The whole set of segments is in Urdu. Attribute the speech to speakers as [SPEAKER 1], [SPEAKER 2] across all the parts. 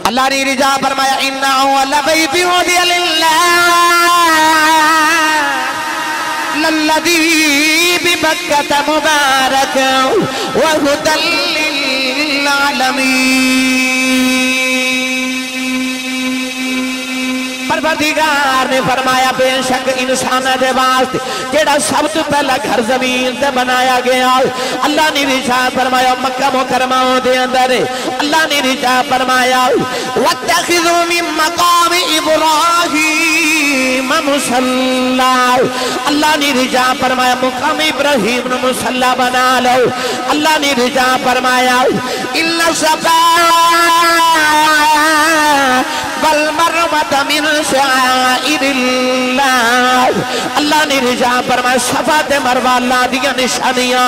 [SPEAKER 1] اللہ نے رجا فرمایا اِنَّهُ لَبَيْتٌ وُضِعَ لِلَّهِ لَلَّذِي بِبَكَّةَ مُبَارَكًا وَهُدًى لِّلْعَالَمِينَ۔ پروردگار نے فرمایا بے شک انسان دے واسطے جیڑا سب تو پہلا گھر زمین تے بنایا گیا اللہ نے ارشاد فرمایا مکہ مکرمہ دے اندر اللہ نے ارشاد فرمایا وَاتَّخِذُوا مِن مَّقَامِ إِبْرَاهِيمَ مُصَلًّى اللہ نے ارشاد فرمایا مقام ابراہیم نے مصلی بنا لو اللہ نے ارشاد فرمایا إِنَّ الصَّفَا وَالْمَرْوَةَ مِن شَعَائِرِ اللَّهِ اللہ نے رجا فرمایا صفا تے مروہ اللہ دیا نشانیاں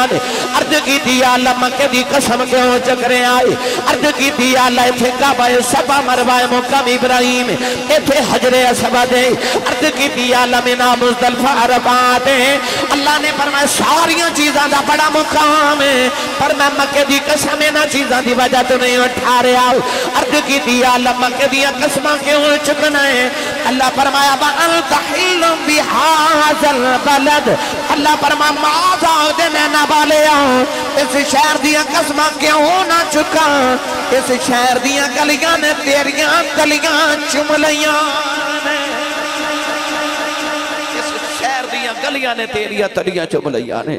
[SPEAKER 1] عرض کی دیا اللہ مکہ دی قسم کے ہو چکرے آئے عرض کی دیا اللہ ایتھے کعبہ صفا مروہ مقام ابراہیم ایتھے حجر اسود عرض کی دیا اللہ منا مزدلفہ عرفات اللہ نے فرمایا ساریاں چیزاں دا بڑا مقام ہے پر میں مکہ دی قسم نہ چیزاں دی وجہ تو نہیں اٹھا رہا عرض کی دیا اللہ مکہ دیا قسمہ کے ہو چکنا ہے اللہ فرمایا وَأَنْتَ حِلٌّ بِهَذَا الْبَلَدِ اللہ فرمایا ماذا دینے نہ بالے آؤں اس شہر دیا قسمہ کیوں ہونا چکا اس شہر دیا گلیاں نے تیریاں گلیاں چملیاں اس شہر دیا گلیاں نے تیریاں تلیاں چملیاں نے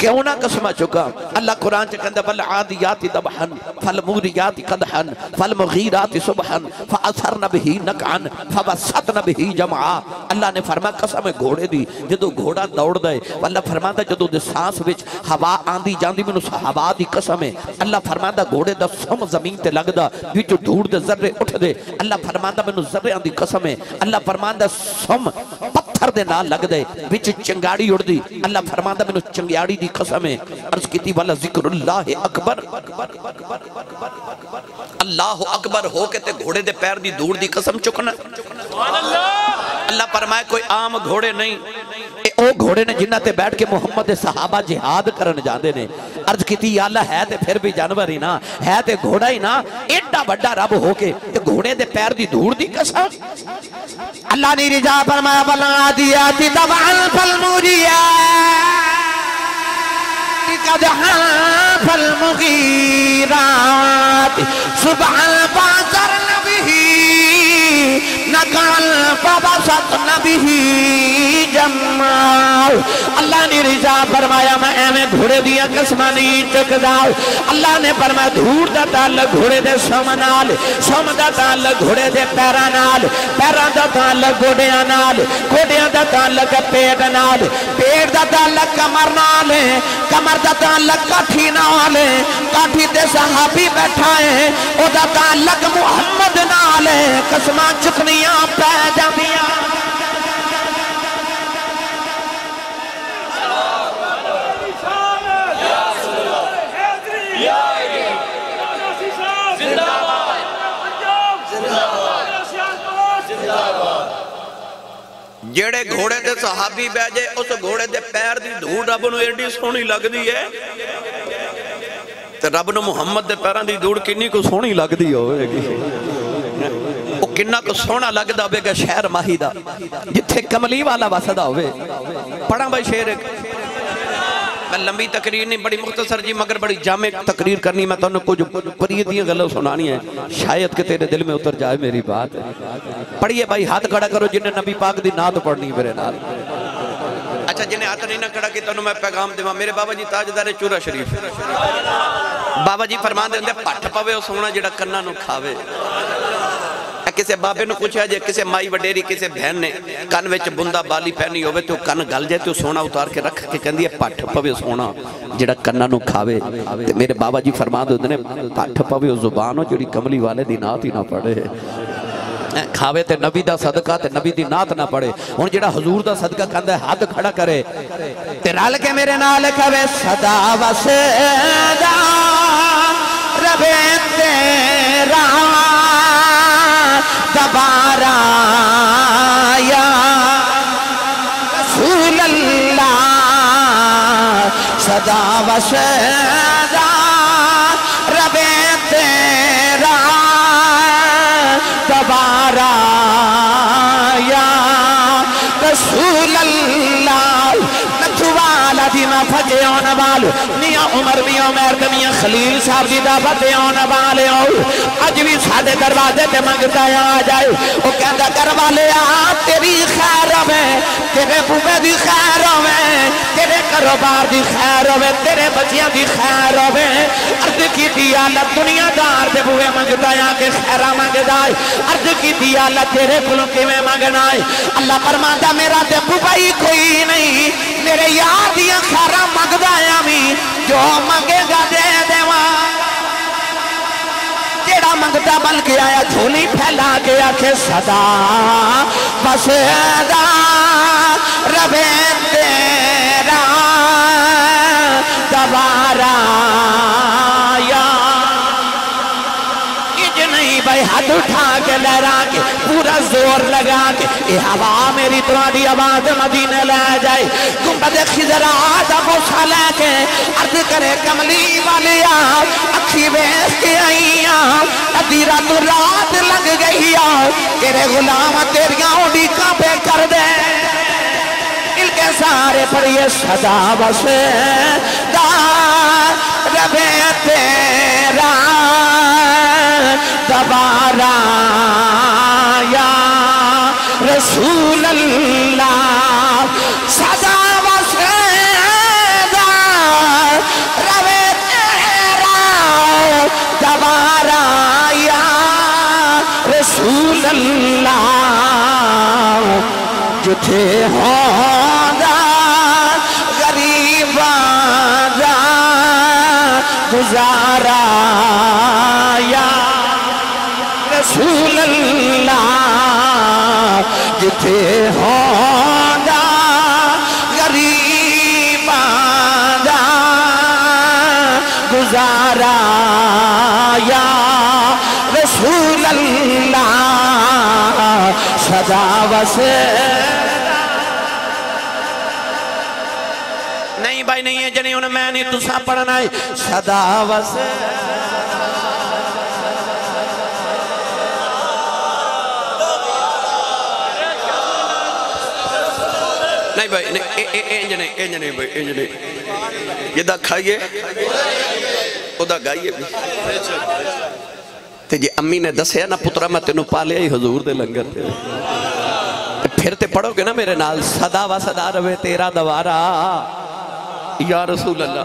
[SPEAKER 1] کیوں نہ قسمہ چکا اللہ قرآن چکندہ فَالْعَادِيَاتِ ضَبْحًا فَالْمُورِيَاتِ قَدْحًا فَالْمُغِيرَاتِ صُبْحًا فَأَثَرْنَ بِهِ نَقْعًا فَوَسَّطْنَ بِهِ جَمْعًا اللہ نے فرمایا قسم گھوڑے دی جدو گھوڑا دوڑ دے اللہ فرمایا جدو دے سانس وچ ہوا آندی جاندی میں ہوا دی قسم ہے اللہ فرمایا گھوڑے دا سم زمین تے لگ دا وچ دھوڑ دے ذرے اٹھ دے اللہ فرمایا میں ذرے آندی قسم ہے اللہ فرمایا سم پتھر دے نہ لگ دے وچ چنگاڑی اڑ دی اللہ فرمایا میں چنگاڑی دی قسم ہے عرض کیتی والا ذکر اللہ اکبر اللہ اکبر ہو کے تے گھوڑے دے پیر دی دور دی قسم چکنا اللہ فرمائے کوئی عام گھوڑے نہیں او گھوڑے نے جنہ تے بیٹھ کے محمد صحابہ جہاد کرن جاندے نے عرض کیتی یا اللہ ہے تے پھر بھی جانور ہی نا ہے تے گھوڑا ہی نا ایڈا بڑا رب ہو کے تے گھوڑے دے پیر دی دور دی قسم اللہ نے رجا فرمایا وَالْعَادِيَاتِ ضَبْحًا فَالْمُورِيَاتِ قَدْحًا فَالْمُغِيرَاتِ صُبْحًا فَأَثَرْنَ بِهِ نَقْعًا فَوَسَطْنَ بِهِ جَمْعًا اللہ نے رضا فرمایا میں ایویں گھوڑے دیا قسمہ نہیں چکدا اللہ نے فرمایا دھور دا تعلق گھوڑے دے سم نال سم دا تعلق گھوڑے دے پیراں نال پیراں دا تعلق گوڑیاں نال گوڑیاں دا تعلق پیٹ نال پیٹ دا تعلق کمر نال کمر دا تعلق کاٹھی نال کاٹھی تے صحابی بیٹھا ہے او دا تعلق محمد نال قسمہ چکنیاں پہ جاندیاں جیڑے گھوڑے دے صحابی بیجے اس گھوڑے دے پیر دی دھوڑ رب نو ایڈی سونی لگ دی ہے تے رب نو محمد دے پیران دی دھوڑ کنی کو سونی لگ دی ہوئے گی وہ کنہ کو سونا لگ دا ہوئے گا شہر ماہی دا جتھے کملی والا واسدہ ہوئے پڑھا بھائی شہر میں لمبی تقریر نہیں بڑی مختصر جی مگر بڑی جامع تقریر کرنی میں تو انہوں کچھ پریدیاں غلط سنانی ہے شاید کہ تیرے دل میں اتر جائے میری بات پڑھئے بھائی ہاتھ کھڑا کرو جنہیں نبی پاک دی نات پڑھنی میرے نال اچھا جنہیں ہاتھ نہیں نہ کھڑا کی تو میں پیغام دیواں میرے بابا جی تاجدار چورا شریف بابا جی فرمان دے پٹھ پاوے اور سونا جڑا کنہ نو کھاوے کسے بابے نو پوچھا جائے کسے مائی وڈیری کسے بہن نے کن وچ بندہ بالی پہنی ہوئے تو کن گل جائے تو سونا اتار کے رکھ کے کہندی ہے پٹھ پوے سونا جڑا کنہ نو کھاوے میرے بابا جی فرما دے نے پٹھ پوے زبان ہو جڑی کملی والے دی نات ہی نہ پڑھے کھاوے تے نبی دا صدقہ تے نبی دی نات نہ پڑھے ان جڑا حضور دا صدقہ کہندا ہے ہاتھ کھڑا کرے تے رل کے میرے نال کہے صدا وسدا رب تیرا دوبارہ یا رسول اللہ صدا وسدا رب تیرا
[SPEAKER 2] نال میاں عمر میاں عمر تے میاں خلیل صاحب دی دعوت آنے والے ہو اج بھی ساڈے دروازے تے منگتا آ جائے او کہندا گھر والے آ تیری خیر ہوے تیرے بوے دی خیر ہوے تیرے کاروبار دی خیر ہوے تیرے بچیاں دی خیر ہوے عرض کیتی اللہ دنیا دار دے بوے منگتا آ کے خیرہ منگدا ہے عرض کیتی اللہ تیرے کولوں کیویں منگنا ہے اللہ فرماندا میرا تے بوے ہی کوئی نہیں میرے یار دیاں خیرہ منگدا آ میں جو منگے گا دے دیواں جیڑا منگتا بل کے آیا جھولی پھیلا کے آکھے صدا بسیدہ ربے تیرا دوبارہ یا اج نہیں بھائی ہاتھ اٹھا کے لہرا کے پورا زور لگا کے یہ ہوا میری تمہاری آواز مدینے لے جائے گنبد خضرا دا بوسا لے کے عرض کرے کملی والی اکھی بیس کے آئیاں ادھی رات رات لگ گئی تیرے غلام تیریاں اڈی کانپے کر دے دل کے سارے پڑھئے صدا بسیدہ ربے تیرا دوبارہ یا رسول اللہ صدا بسیدہ ربے تیرا دوبارہ یا رسول اللہ جتھے ہوندہ غریباں دا گزارا یا رسول اللہ جتھے ہوندہ غریباں دا گزارا یا رسول اللہ صدا نہیں بھائی نہیں ہے جنہیں انہیں میں نہیں تسا پڑھنا ہے صدا
[SPEAKER 1] نہیں بھائی انج نہیں بھائی انج نہیں یہ دا کھائیے او دا گائیے بھی تے جی امی نے دسیا نا پترہ میں تینوں پالیا ہی حضور دے لنگر تے پھر تے پڑھو گے نا میرے نال صدا و صدا روے تیرا دوارا یا رسول اللہ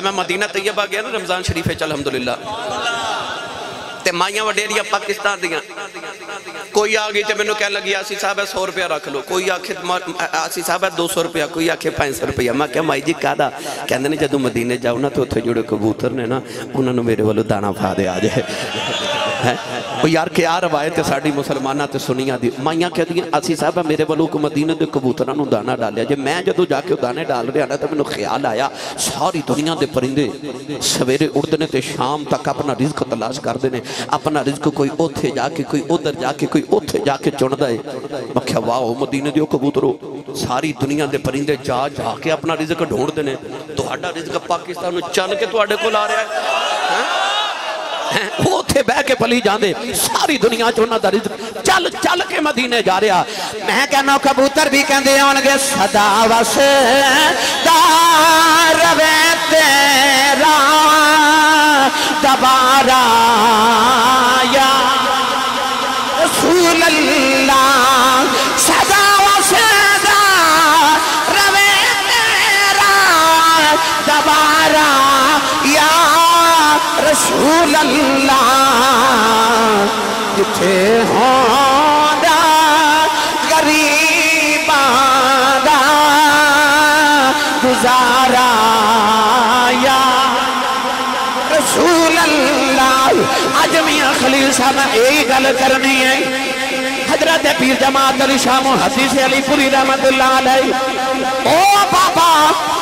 [SPEAKER 1] میں مدینہ طیبہ گیا نا رمضان شریف ہے الحمدللہ تے مائیاں وڈیریاں پاکستان دیاں کوئی آگئی تے میں نے کہہ لگی آسی صاحب ہے 100 روپیہ رکھ لو کوئی آسی صاحب ہے 200 روپیہ کوئی آکھے 500 روپیہ میں کہا مائی جی کہا کہندے نے جدو مدینہ جاؤ نا تو اتھے جوڑے کبوتر نے نا انہوں نے میرے والو دانا پھا دے آ جائے وہ یار کیا روایت ہے ساڑھی مسلمانہ تے سنیاں دی مائیاں کہہ دیا آسی صاحب ہے میرے والو کو مدینہ دے کبوترانو دانا ڈالیا جے میں جدو جا کے دانے ڈال رہے آنا تو میں نے خیال آیا ساری دنیا دے پرندے سویرے اڑدنے تے شام تک اپنا رزق تلاش کر دینے اپنا رزق کوئی اوتھے جا کے کوئی ادھر جا کے کوئی اوتھے جا کے چن دائے میں کہا واو مدینہ دیو کبوترو ساری دنیا دے پرندے جا کے اپنا رزق ڈھونڈ دینے تو ہڈا رزق پاکستان چل کے تو ہڈے کو لا رہا ہے وہ تھے بہ کے پلی جاندے ساری دنیا چونا دا رزق چل کے مدینے جا رہا میں کہنا کبوتر بھی کہندے آنگے صدا وسیدہ روے تیرا دوبارہ یا رسول اللہ صدا وسیدہ روے تیرا دوبارہ یا رسول اللہ جتھے ہوندہ غریباں دا گزارا یا رسول اللہ آج میاں خلیل صاحب میں ایک گل کرنی ہے حضرت پیر جماعت علی شاہ محدث علی پوری رحمت اللہ علیہ او بابا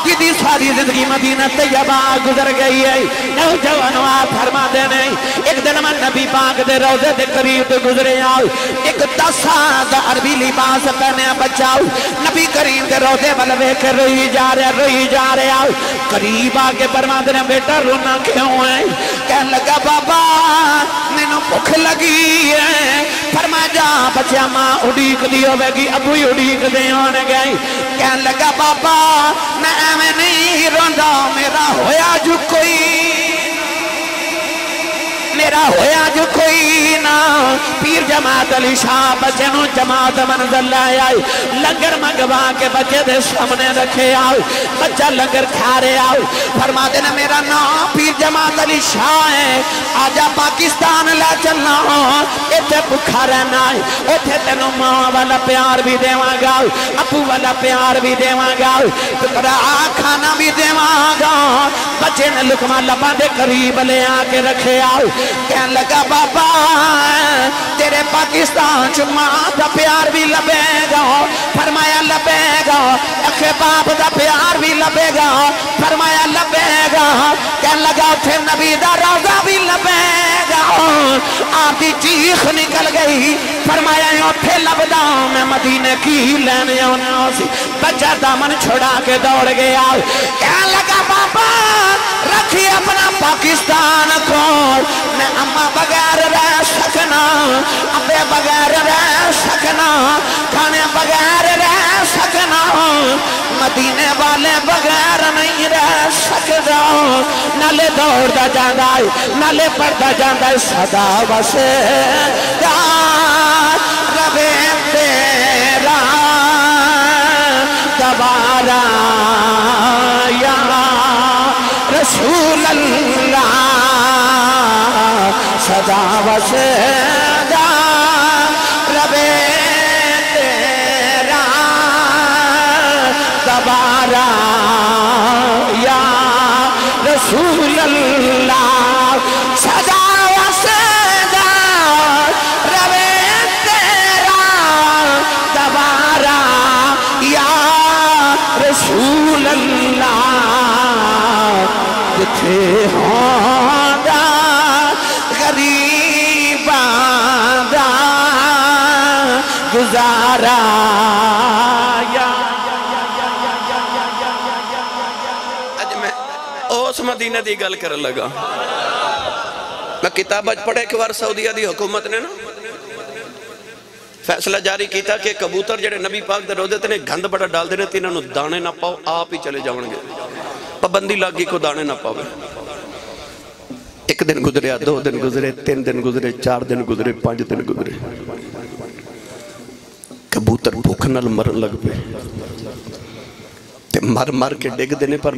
[SPEAKER 1] جدی ساری زندگی مدینہ طیبہ گزر گئی ہے نوجوانوں آپ فرما دینے ایک دن میں نبی پاک دے روزے دے قریب گزرے آؤ ایک 10 سال دا عربی لباس پہنے بچاؤ نبی کریم دے روزے بلوے کے روئی جا رہے آؤ قریب آگے فرما دینے بیٹا رونا کیوں ہے کہنے لگا بابا میں نے بھوک لگی ہے فرما جا بچہ ماں اڑیک دی ہوئے گی ابو اڑیک دے ہونے گئی کہنے لگا بابا
[SPEAKER 2] بابا میں نہیں روندا میرا ہویا جو کوئی میرا ہویا جو کوئی نا پیر جماعت علی شاہ بچے نو جماعت منزل لائے آئی لنگر منگوا کے بچے دے سامنے رکھے آؤ بچہ لنگر کھا رہے آؤ فرما دینا میرا نام پیر جماعت علی شاہ ہے آجا پاکستان لے چلنا ایتے بکھا رہنا ہے ایتے تینو ماں والا پیار بھی دیواں گا ابو والا پیار بھی دیواں گا تکرا کھانا بھی دیواں گا بچے نے لکمہ لبا دے قریب لے آکے رکھے آؤ کہنے لگا بابا تیرے پاکستان چماں دا پیار بھی لبے گا فرمایا لبے گا اکھے باپ دا پیار بھی لبے گا فرمایا لبے گا کہنے لگا پھر نبی دا روزہ بھی لبے گا آپ دی چیخ نکل گئی فرمایا یوں تھے لبدا میں مدینے کی لینے ہونا سی بچہ دامن چھوڑا کے دوڑ گیا کہنے لگا بابا رکھی اپنا پاکستان کو میں اماں بغیر رہ سکنا ابے بغیر رہ سکنا کھانے بغیر رہ سکنا مدینے والے بغیر نہیں رہ سکتا نالے دوڑ دا جاندہ نالے پڑھتا جاندہ صدا وسے گا ربے تیرا دوبارہ یا رسول اللہ صدا وسے گا ربے تیرا دوبارہ یا رسول اللہ صدا وسے گا ربے تیرا دوبارہ یا رسول اللہ جتھے ہوندا غریباں دا گزارا یا
[SPEAKER 1] اج میں اس مدینہ دی گل کرن لگا میں کتاب اج پڑھے کہ وار سعودیہ دی حکومت نے نا فیصلہ جاری کیتا کہ کبوتر جڑے نبی پاک دے روزے تے نے گند بڑا ڈال دینے تے انہاں نوں دانے نہ پاؤ آپ ہی چلے جاون گے پابندی لگ گئی کو دانے نہ پاوے ایک دن گزریا 2 دن گزرے 3 دن گزرے 4 دن گزرے 5 دن گزرے کبوتر بھوک نال مرن لگ پے تے مر مر کے ڈگ دینے پر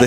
[SPEAKER 1] دے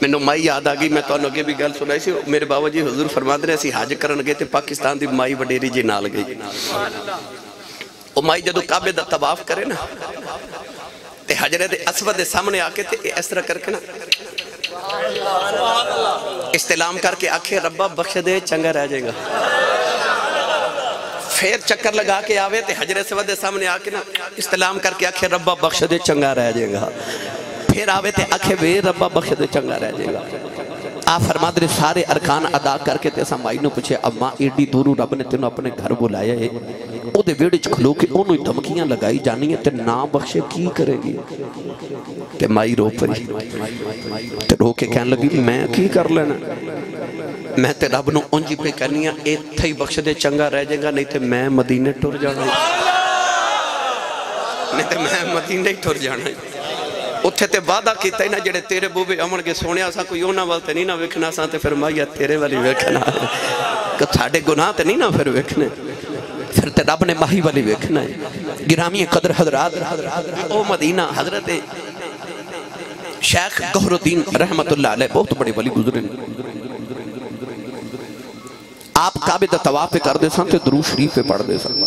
[SPEAKER 1] میں نو مائی یاد آگئی میں تو انہوں بھی گل سنائی سی میرے بابا جی حضور فرما دے رہے سی حج کرن گئے تے پاکستان دی مائی وڈیری جی نال گئی وہ مائی جدو کعبے دا طواف کرے نا تے حجرے دے اسود دے سامنے آکے تے اس طرح کر کے نا استلام کر کے آکھے ربا بخش دے چنگا رہ جائے گا پھر چکر لگا کے آوے تے حجرے اسود دے سامنے آکے نا استلام کر کے آکھے ربا بخش دے چنگا رہ جائے گا پھر آوے تے آکھے وے ربا بخش دے چنگا رہ جائے گا آپ فرماد رہے سارے ارکان ادا کر کے تیسا مائی نو پوچھے اماں ایڈی دورو رب نے تینوں اپنے گھر بلایا ہے او دے ویڑے چکھلو کے انہوں دھمکیاں لگائی جانی ہیں تے نا بخشے کی کرے گی تے مائی رو پری تے رو کے کہنے لگی میں کی کر لینا میں تے رب نو انجی پہ کرنی ہے اے تھئی بخش دے چنگا رہ جائے گا نہیں تے میں مدینے ٹور جانا نہیں تے میں مدینے ٹور جانا اتھے تے وعدہ کیتا ہی نا جڑے تیرے بوبے امن کے سونے آسا کوئی اونا والتے نہیں نا وکھنا سا تے پھر مائیا تیرے والی وکھنا کہ تھاڑے گناہ تے نہیں نا پھر وکھنے پھر تے رب نے ماہی والی وکھنا ہے گرامی قدر حضرات او مدینہ حضرت شیخ گہر الدین رحمت اللہ علیہ بہت بڑے ولی گزرے آپ کعبے دا طواف پہ کر دے سن تے درود شریف پہ پڑھ دے سن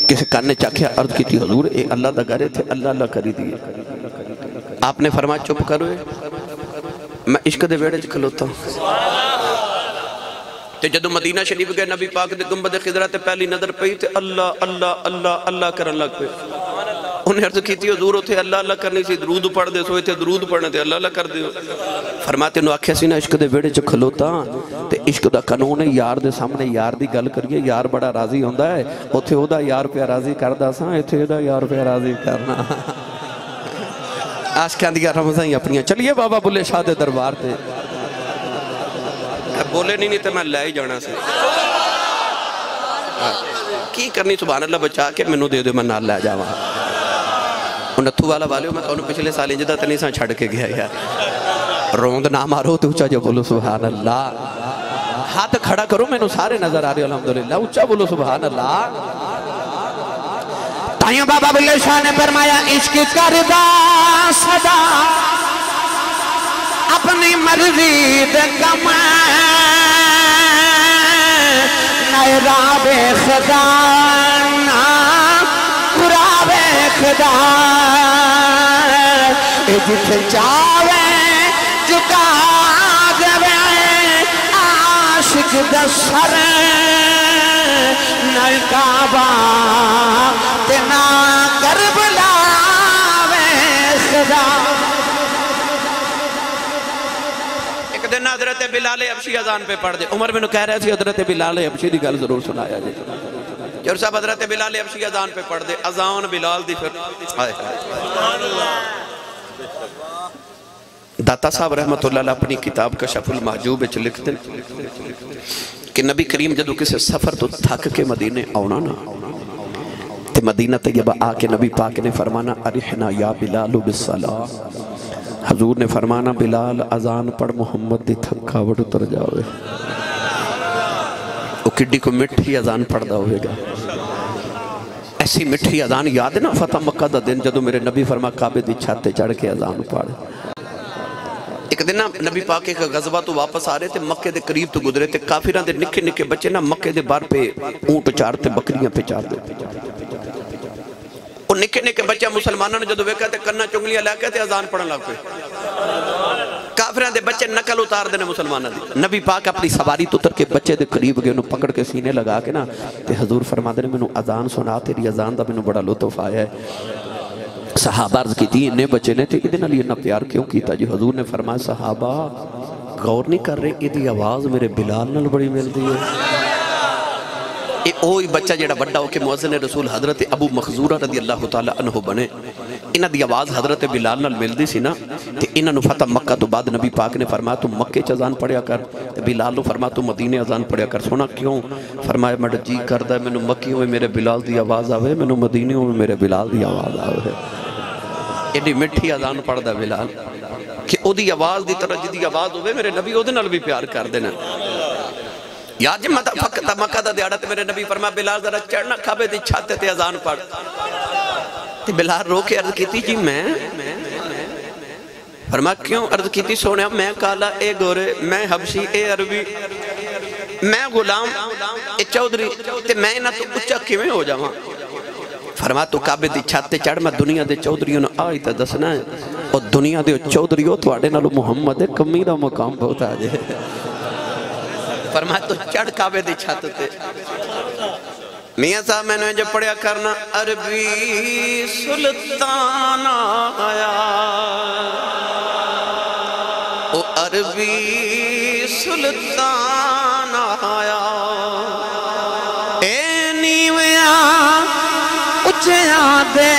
[SPEAKER 1] کسی کاننے چاکھیا عرض کی تھی حضور اے اللہ دا گھرے تھے اللہ اللہ کری دیئے آپ نے فرمایا چپ کروئے میں عشق دے ویڑے کھلوتا ہوں تے جدو مدینہ شریف گئے نبی پاک دے گنبد خضرہ تے پہلی نظر پئی تے اللہ اللہ اللہ اللہ کرن لگ پہ انہیں عرض کی تھی حضور ہوتے اللہ اللہ کرنی سی درود پڑھ دے سوئے تھے درود پڑھنے تھے اللہ اللہ کر دے فرماتے انہوں آکھیا سی نا عشق دے ویڑے چ کھلوتا تے عشق دا قانون ہے یار دے سامنے یار دی گل کریے یار بڑا راضی ہوندہ ہے اوتھے او دا یار پہ راضی کردہ ساں ایتھے دا یار پہ راضی کرنا آسکیاں دیا رمضان اپنیاں چلیے بابا بلے شاہ دے دربار تے بولے نہیں تے میں لے ہی جانا سے کی کرنی سبحان اللہ بچا کے منو دے دو میں نال لے جاواں نتھو والا والیو میں تو پچھلے سال انجدہ تنیساں چھڑ کے گیا یار روند نہ مارو تو اچھا جو بولو سبحان اللہ ہاتھ کھڑا کرو میں نو سارے نظر آ رہے الحمدللہ اچھا بولو سبحان اللہ تائیوں بابا بلے شاہ نے فرمایا عشق کردہ صدا اپنی مرضی دے کمائیں نائے راب خدا نا قراب خدا جت چاوے چکا دے عاشق دا سر نہ کعبہ تینا کربلا وے خدا ایک دن حضرت بلال حبشی اذان پہ پڑھ دے عمر میں نے کہہ رہے تھے حضرت بلال حبشی دی گل ضرور سنایا جی جور صاحب حضرت بلال حبشی اذان پہ پڑھ دے اذان بلال دی پھر داتا صاحب رحمت اللہ علیہ اپنی کتاب کشف المحجوب وچ لکھتے کہ نبی کریم جدو کسی سفر تو تھک کے مدینے آونا نا تے مدینہ طیبہ آ کے نبی پاک نے فرمانا ارحنا یا بلال بالصلاة حضور نے فرمانا بلال اذان پڑھ محمد دی تھکاوٹ اتر جاوے وہ کڈی کو مٹھی اذان پڑھ دا ہوئے گا ایسی مٹھی اذان یاد ہے نا فتح مکہ دا دن جدو میرے نبی فرما کعبے دی چھاتے چڑھ کے اذان پڑھ ایک دن نبی پاک کے غزوہ تو واپس آ رہے تھے مکہ دے قریب تو گزرے تھے کافران دے نکے نکے بچے نا مکہ دے بار پہ اونٹ چارتے بکریاں پہ چار دے وہ نکے نکے بچے مسلمانوں نے جدو وے کہتے کنہ چنگلیاں لے کہتے اذان پڑھن لگ پہ کافران دے بچے نکل اتار دینے مسلمانوں دی نبی پاک اپنی سواری تو تر کے بچے دے قریب گئے انہوں پکڑ کے سینے لگا کے نا تے حضور فرما دینے میں انہوں اذان سنا تیری اذان دا میں انہوں بڑا لطف آیا ہے صحابہ عرض کی تھی انہیں بچے نے تھے ادھن علی انہا پیار کیوں کیتا جی حضور نے فرمایا صحابہ غور نہیں کر رہے ادھی آواز میرے بلال نال بڑی مل دی ہے اوہی بچہ جیڑا بڑا ہو کہ مؤذن رسول حضرت ابو مخزورہ رضی اللہ تعالیٰ عنہ بنے انہا دی آواز حضرت بلال نال مل دی سی نا تے انہا نو فتح مکہ تو بعد نبی پاک نے فرمایا تو مکہ چ اذان پڑھیا کر بلال نو فرمایا تو مدینے اذان پڑھیا کر سونا کیوں فرمایا مڈ جی کردہ ہے میں نو مکی ہوئے میرے بلال دی آواز آوے میں نو مدینے ہوئے میرے بلال دی آواز آوے ایڈی مٹھی اذان پڑھ دا بلال کہ او دی آواز دی طرح جدی آواز ہوئے میرے نبی او دے نال بھی پیار کر دینا یاد جی فقط مکہ دا دیاڑا تے میرے نبی فرمایا بلال ذرا چڑھنا کعبے دی چھاتے تے اذان پڑھ تے بلال رو کے عرض کیتی جی میں فرمایا کیوں عرض کیتی سونے میں کالا اے گورے میں حبشی اے عربی میں غلام اے چودری تے میں نہ تو اچھا کیویں ہو جاواں فرما تو کعبے دی چھاتے چڑھ میں دنیا دے چودریوں نے آئی تا دسنا ہے اور دنیا دے چودریوں تو آڑے نالو محمد کمی دا مقام بہت آجے فرما تو چڑھ کعبے دی چھاتے تے میاں صاحب میں نے جو پڑھیا کرنا عربی سلطان آیا او عربی سلطان آیا اے نیویاں اچھیاں دے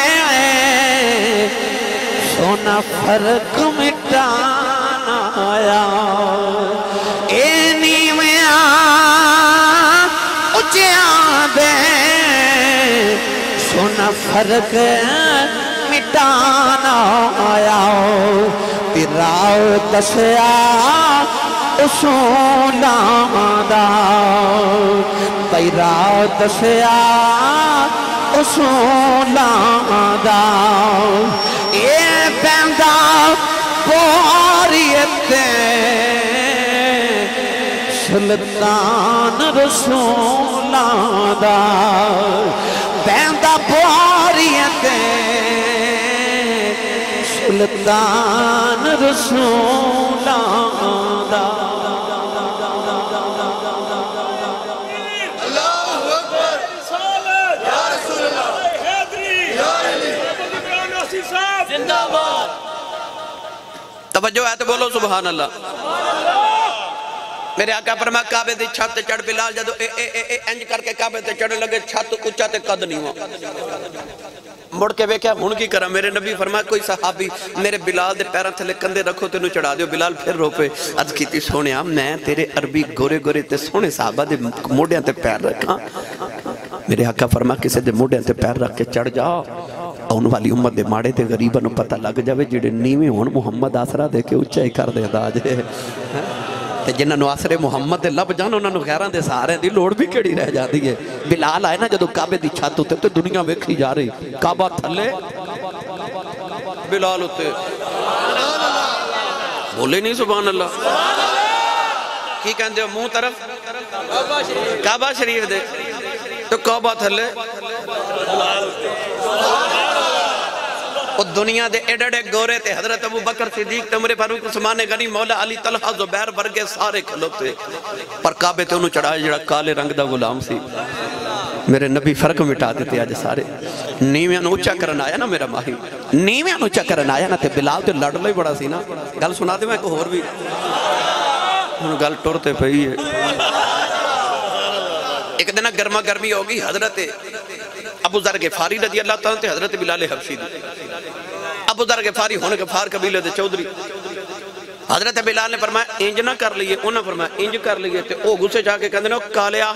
[SPEAKER 1] سونا فرق مٹانا آیا اے نیویاں اچھیاں دے سونا فرق مٹانا آیا تیراؤ دسیا اصولاں دا تیراؤ دسیا اصولاں دا اے بندہ پوریت سلطان رسولاں دا بندہ پوریت سلطان رسولاں دا توجہ ہے تو بولو سبحان اللہ میرے آقا فرمایا کعبے دی چھت چڑھ بلال جدو انج کر کے کعبے تے چڑھنے لگے چھت اچھا تے قد نہیں ہوا مڑ کے ویکھیا ہن کی کرا میرے نبی فرمایا کوئی صحابی میرے بلال دے پیراں تھلے کندھے رکھو تینو چڑھا دیو بلال پھر رو پے عرض کیتی سونیا میں تیرے عربی گورے گورے تے سونے صحابہ دے موڈیاں تے پیر رکھاں میرے آقا فرما کسے دے موڑے تے پیر رکھ کے چڑھ جاؤ آن والی امت دے ماڑے تے غریبہ نو پتہ لگ جاوے جڑے نیویں ہون محمد آسرا دے کے اچھائی کر دے دا جے تے جنہاں نو آسرے محمد دے لب جان انہاں نو غیراں دے سہارے دی لوڑ بھی کیڑی رہ جاتی ہے بلال آئے نا جدو کعبے دی چھت ہوتے تے دنیا ویکھی جا رہی کعبہ تھلے بلال ہوتے بولے نہیں سبحان اللہ کی کہندے ہو منہ طرف کعبہ شریف دے تو کعبہ تھلے اور دنیا دے ایڈے گورے تے حضرت ابو بکر صدیق تے عمر فاروق عثمان غنی مولا علی طلحہ زبیر ورگے سارے کھلوتے پر کعبے تے انہوں چڑھائے جڑا کالے رنگ دا غلام سی میرے نبی فرق مٹا دیتے آج سارے نیویاں نو اچھا کرن آیا نا میرا ماہی نیویاں نو اچھا کرن آیا نا تے بلال تے لڑ لئی بڑا سی نا گل سنا دے میں کو اور بھی گل ٹورتے پہی ہے ایک دن گرما گرمی ہوگی حضرت ابو ذر غفاری رضی اللہ تعالیٰ تے حضرت بلال حبشی دی ابو ذر غفاری ہونے غفار قبیلے دے چودھری حضرت بلال نے فرمایا انج نہ کر لیے انہوں نے فرمایا انج کر لیے تے او گھسے جا کے کہندے نا کالیا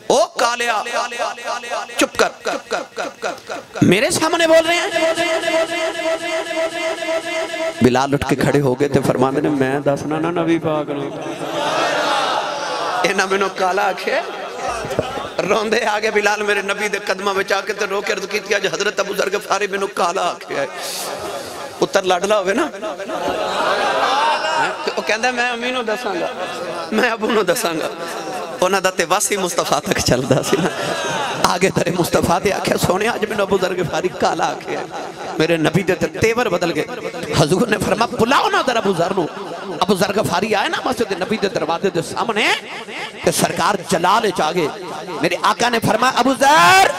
[SPEAKER 1] او کالیا چپ کر میرے سامنے بول رہے ہیں بلال اٹھ کے کھڑے ہو گئے تے فرماندے نے میں دسنا نا نبی پاک نو اینا میں نو کالا آکھے روندے آگے بلال میرے نبی دے قدمہ میں چاکے تے رو کے عرض کی تھی آج حضرت ابو ذر غفاری میں نو کالا آکھے آئے اتر لڑلا ہوئے نا وہ کہندہ ہے میں امی نو دساں گا میں ابو نو دساں گا اونا داتے واسی مصطفیٰ تک چل دا سی نا آگے ترے مصطفیٰ دے آکھے سونے آج میں نو ابو ذر غفاری کالا آکھے میرے نبی دے تیور بدل گئے حضور نے فرما بلاؤ نا در ابو ذر نو ابو ذر غفاری آئے نا مسجد نبی دے دروازے دے سامنے کہ سرکار جلال چاگے میرے آقا نے فرمایا ابو ذر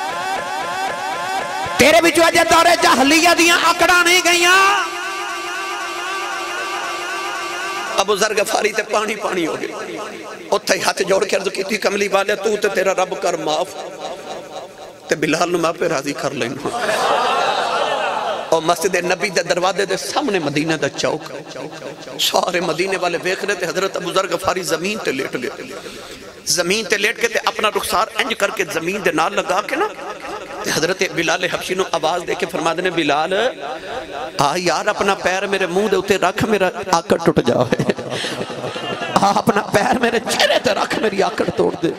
[SPEAKER 1] تیرے بچو اجے دور جاہلیہ دیاں آکڑا نہیں گئیاں ابو ذر غفاری تے پانی پانی ہو گئے اتھے ہاتھ جوڑ کے عرض کی تھی کملی والے تو تے تیرا رب کر معاف تے بلال نو میں پہ راضی کر لینا اور مسجد نبی دے دروازے دے سامنے مدینہ دا چوک سارے مدینے والے بیخ رہے تھے حضرت ابو ذر غفاری زمین تے لیٹ لیتے زمین تے لیٹ کے تے اپنا رخسار انج کر کے زمین دے نال لگا کے نا تے حضرت بلال حبشی نو آواز دے کے فرما دینے بلال یار اپنا پیر میرے منہ دے اتے رکھ میرا آکڑ ٹوٹ جاوے اپنا پیر میرے چہرے تے رکھ میری آکڑ توڑ دے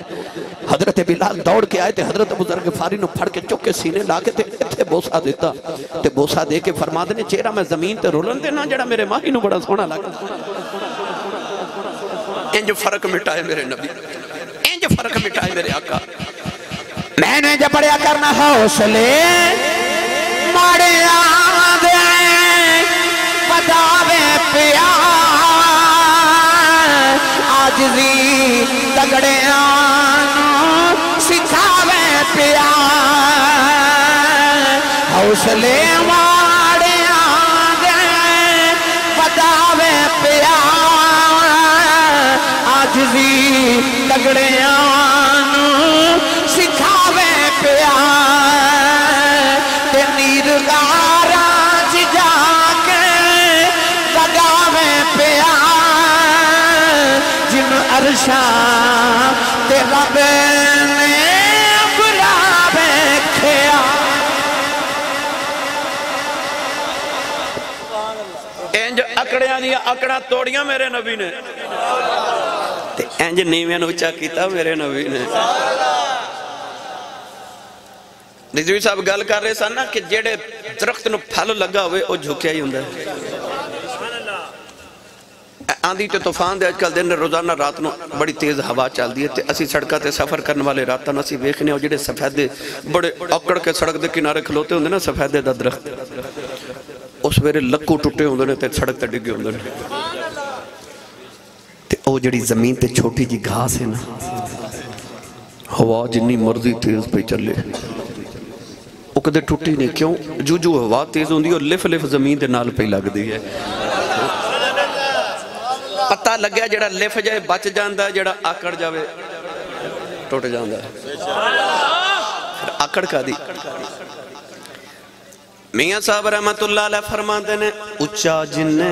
[SPEAKER 1] حضرت بلال دوڑ کے آئے تے حضرت ابو ذر غفاری نو پھڑ کے چک کے سینے لا کے تے اتھے بوسا دیتا تے بوسا دے کے فرما دینے چہرہ میں زمین تے رولن دینا جڑا میرے ماہی نو بڑا سونا لگا انج فرق مٹائے میرے نبی انج فرق مٹائے میرے آقا
[SPEAKER 2] میں نے جب بڑیا کرنا حوصلے مارے آدھے بداوے پیا آجزی تگڑے آنو سکھاوے پیا حوصلے مارے آدھے بداوے پیا آجزی تگڑے آنو سکھاوے پیا تے نیر غاراں جا کے لگاوے پیا جن عرشاں تے رب نے بلاوے کھیا
[SPEAKER 1] انج اکڑیاں دیا اکڑا توڑیاں میرے نبی نے تے انج نیویاں اچھا کیتا میرے نبی نے رضوی صاحب گل کر رہے سن نا کہ جیڑے درخت نو پھل لگا ہوئے او جھکیا ہی ہوندہ ہے آندھی تے طوفان دے آج کل دن روزانہ رات نو بڑی تیز ہوا چل دی ہے تے اسی سڑکہ تے سفر کرنے والے رات نو اسی ویکھنے ہو جڑے سفیدے بڑے اکڑ کے سڑک دے کنارے کھلوتے ہوندے نا سفیدے دا درخت اس ویرے لکو ٹوٹے ہوندے نے تے سڑک تے ڈگے ہوندے نے تے او جڑی زمین تے چھوٹی جی گھاس ہے نا ہوا جنی مرضی تیز پہ چلے وہ کدے ٹوٹی نہیں کیوں جو ہوا تیز ہوندی اور لف زمین دے نال پہ لگ دی ہے پتہ لگیا جڑا لف جائے بچ جاندہ جڑا آکڑ جاوے ٹوٹ جاندہ ہے آکڑ کا دی میاں صاحب رحمت اللہ علیہ فرماتے نے اچھا جننے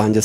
[SPEAKER 1] 5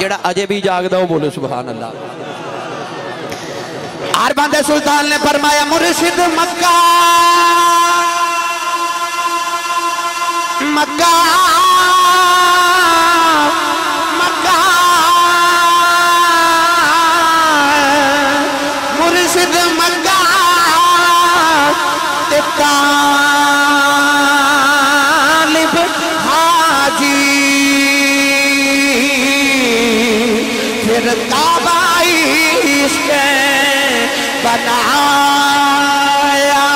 [SPEAKER 2] جڑا اجے بھی جاگدا ہو بولے سبحان اللہ عربان دے سلطان نے فرمایا مرشد مکہ مکہ مکہ مرشد مکہ تے طالب حاجی پھر تابعی عشق بنایا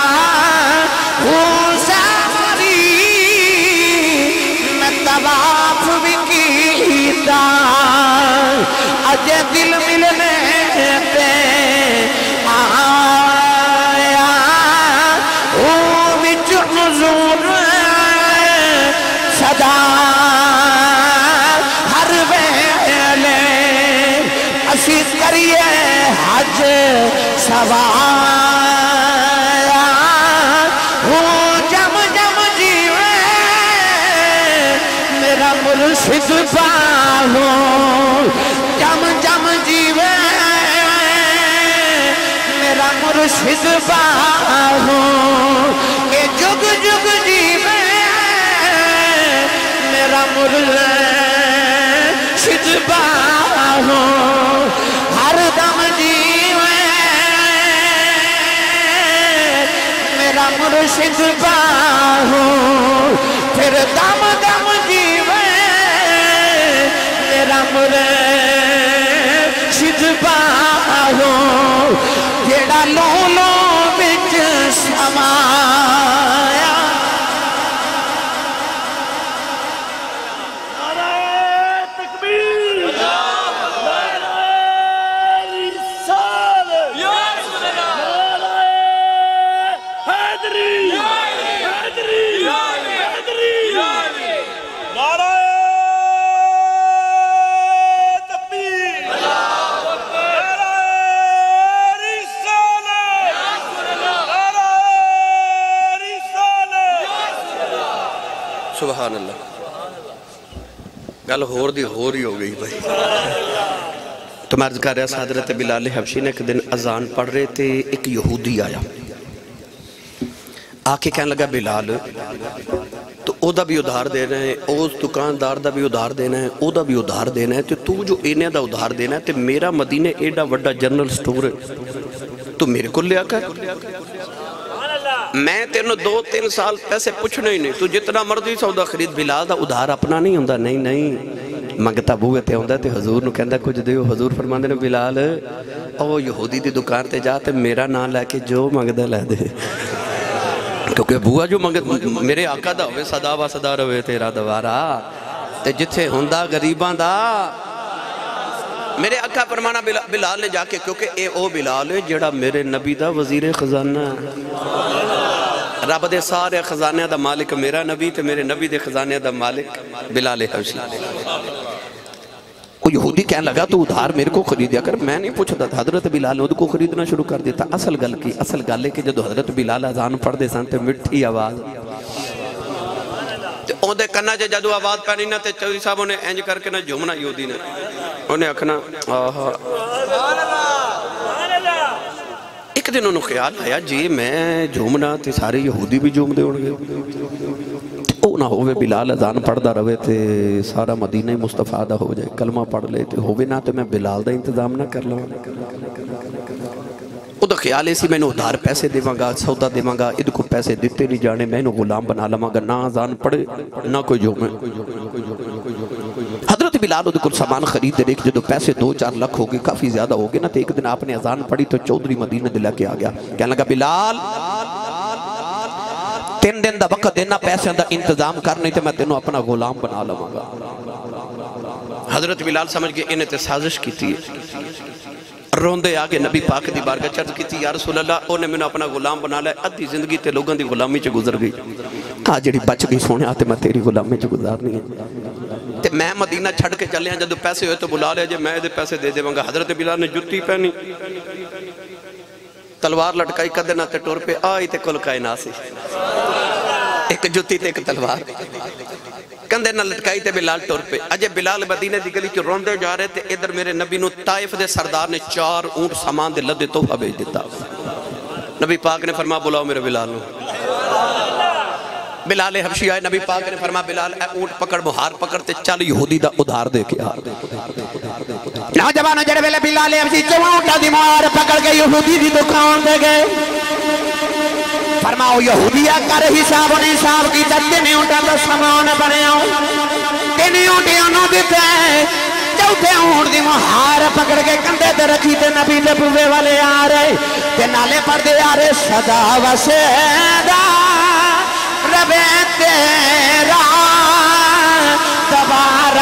[SPEAKER 2] ہوں ساری میں طواف بھی کیتا اجے دل ملنے پہ آیا ہوں وچ حضور صدا ہر ویلے اسی کریے حج سوایا ہوں جم جم جیوے میرا مرشد پاہو جم جم جیوے میرا مرشد پاہو کہ جگ جگ جیوے میرا مرشد پاہو ہر دم جیوے میرا مرشد پاہو پھر دم دم جیوے میرا مرشد پاہو جیڑا لو لو بچ سمایا
[SPEAKER 1] سبحان اللہ گل ہور دی ہور ہی ہو گئی بھائی تو میں عرض کر رہا حضرت بلال حبشی نے ایک دن اذان پڑھ رہے تھے ایک یہودی آیا آکے کہنے لگا بلال تو او دا بھی ادھار دینا ہے اس دکاندار دا بھی ادھار دینا ہے او دا بھی ادھار دینا ہے تو جو اینے دا ادھار دینا ہے تو میرا مدینہ ایڈا وڈا جنرل سٹور ہے تو میرے کو لیا کر میں تینوں 2-3 سال پیسے پوچھنا ہی نہیں تو جتنا مرضی سودا خرید بلال دا ادھار اپنا نہیں ہوندہ نہیں منگتا بوئے تے ہوندہ تے حضور نو کہندہ کچھ دیو حضور فرماندے نے بلال او یہودی دی دکان تے جاتے میرا نام لے کے جو منگدہ لے دے کیونکہ بوہ جو میرے آقا دا ہوئے صدا و صدا روے تیرا دوارا تے جتھے ہوندہ غریباں دا میرے آقا فرمانا بلال نے جا کے کیونکہ اے او بلال ہے جڑا میرے نبی دا وزیر خزانہ رب دے سارے خزانے دا مالک میرا نبی تے میرے نبی دے خزانے دا مالک بلال حبشی وہ یہودی کہنے لگا تو ادھار میرے کو خریدیا کر میں نہیں پوچھتا تھا حضرت بلال نے کو خریدنا شروع کر دیتا اصل گل ہے کہ جدو حضرت بلال اذان پڑھ دے سن تے مٹھی آواز اون دے کنا جے جدو آواز پہنی نہ تے چودھری صاحب انہیں انج کر کے نہ جھومنا یہودی نے انہیں اکھنا آہا ایک دن انہوں خیال آیا جی میں جھومنا تے سارے یہودی بھی جھوم دے ہونے او نہ ہوئے بلال اذان پڑھ دا روے تے سارا مدینہ مصطفیٰ دا ہو جائے کلمہ پڑھ لے تے ہوئے نہ تے میں بلال دا انتظام نہ کر لوں او دا خیال ایسی میں نے ادھار پیسے دیواں گا سودا دیواں گا ادھ کو پیسے دیتے نہیں جانے میں نے غلام بنا لواں گا نہ اذان پڑھے نہ کوئی جھومے حضرت بلال ادھ کو سامان خرید دے کہ جدو پیسے 2-4 لاکھ ہوگے کافی زیادہ ہوگے نا تو ایک دن آپ نے اذان پڑھی تو چودھری مدینہ دلہ کے آ گیا کہنے لگا بلال 3 دن دا وقت دینا پیسے دا انتظام کرنے تے میں تینوں اپنا غلام بنا لواں گا حضرت بلال سمجھ کے انہیں تے سازش کی تھی روندے آگے نبی پاک دی بارگاہ چرچ کی تھی یا رسول اللہ انہیں میں نے اپنا غلام بنا لیا ادھی زندگی تے لوگوں دی غلامی چے گزر گئی جڑی بچ گئی سونے آتے میں تیری غلامی چے گزارنی ہے تے میں مدینہ چھڑ کے چلے ہیں جدو پیسے ہوئے تو بلا لیا جے میں دے پیسے دے دے وانگا حضرت بلال نے جتی پہنی تلوار لٹکائی کر دینا تے ٹور پہ آئی تے کل کائے ناسی ایک جتی تے ایک تلوار کندھے نہ لٹکائی تے بلال ٹور پہ اجے بلال مدینے دی گلی چ روندے جا رہے تے ادھر میرے نبی نو طائف دے سردار نے 4 اونٹ سامان دے لدے تحفہ بھیج دیتا نبی پاک نے فرما بلاؤ میرے بلال نو بلال حبشی آئے نبی پاک نے فرما بلال اے اونٹ پکڑ مہار پکڑتے چل یہودی دا ادھار دے کے
[SPEAKER 2] نوجوان جڑے ویلے بلال حبشی چوانٹا دی مہار پکڑ کے یہودی دی دکان دے گئے فرماؤ یہودیہ کر حساب انہیں حساب کی جتے نے اونٹا دا سامان بنے آؤ تینے اونٹے انہوں دیتے چوتھے اونٹ دی مہار پکڑ کے کندھے تے رکھی تے نبی دے بوے والے آ رہے تے نالے پردے آ رہے صدا وسیدہ رب تیرا دوبارہ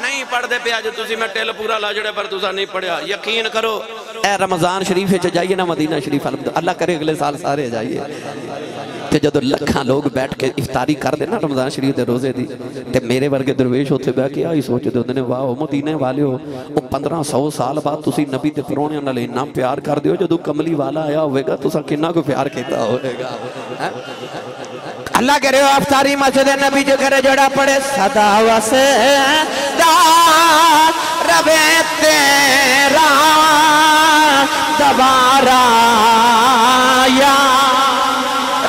[SPEAKER 1] نہیں پڑھ دے پہ آج تُسی میں ٹیل پورا لاجڑے پر تُسا نہیں پڑھیا یقین کرو اے رمضان شریف ہے جائیے نا مدینہ شریف اللہ کرے اگلے سال سارے جائیے تے جدو لکھاں لوگ بیٹھ کے افطاری کر دینا رمضان شریف دے روزے دی تے میرے ورگے درویش ہوتے بے کہ آئی سوچ دے ہوندے نے واہ مدینے والے ہو وہ 1500 سال بعد تسی نبی تے پرونے نال اتنا پیار کر دیو جدو کملی والا آیا ہوئے گا تسا کنا کو پیار کیتا ہوئے گا
[SPEAKER 2] اللہ کہہ رہے ہو افطاری مسجد نبی جو کرے جوڑا پڑے صدا وسیدہ رب تیرا دوبارہ یا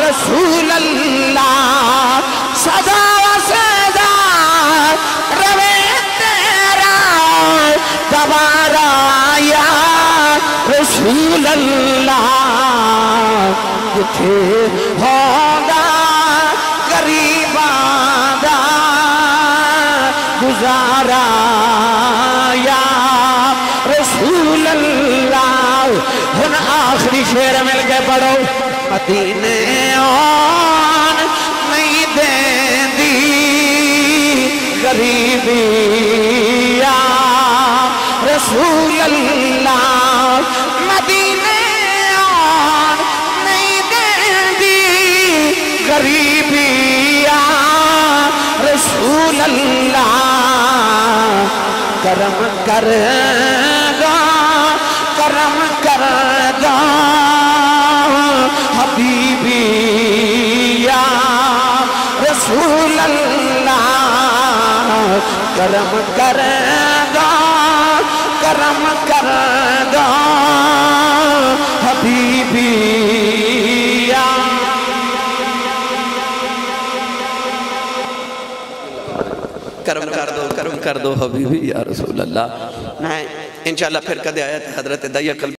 [SPEAKER 2] رسول اللہ صدا وسیدہ رب تیرا دوبارہ یا رسول اللہ کتھے ہوگا غریباں دا گزارا یا رسول اللہ ہن آخری شعر مل کے پڑھو مدینے آن نہیں دین دی غریبی یا رسول اللہ مدینے آن نہیں دین دی غریبی یا رسول اللہ کرم کر گا کرم کر گا حبیبی یا رسول اللہ کرم کر گا کرم کر گا حبیبی یا
[SPEAKER 1] کرم کر دو حبیبی یا رسول اللہ میں انشاءاللہ پھر کدے آیا تھا حضرت دیا قلب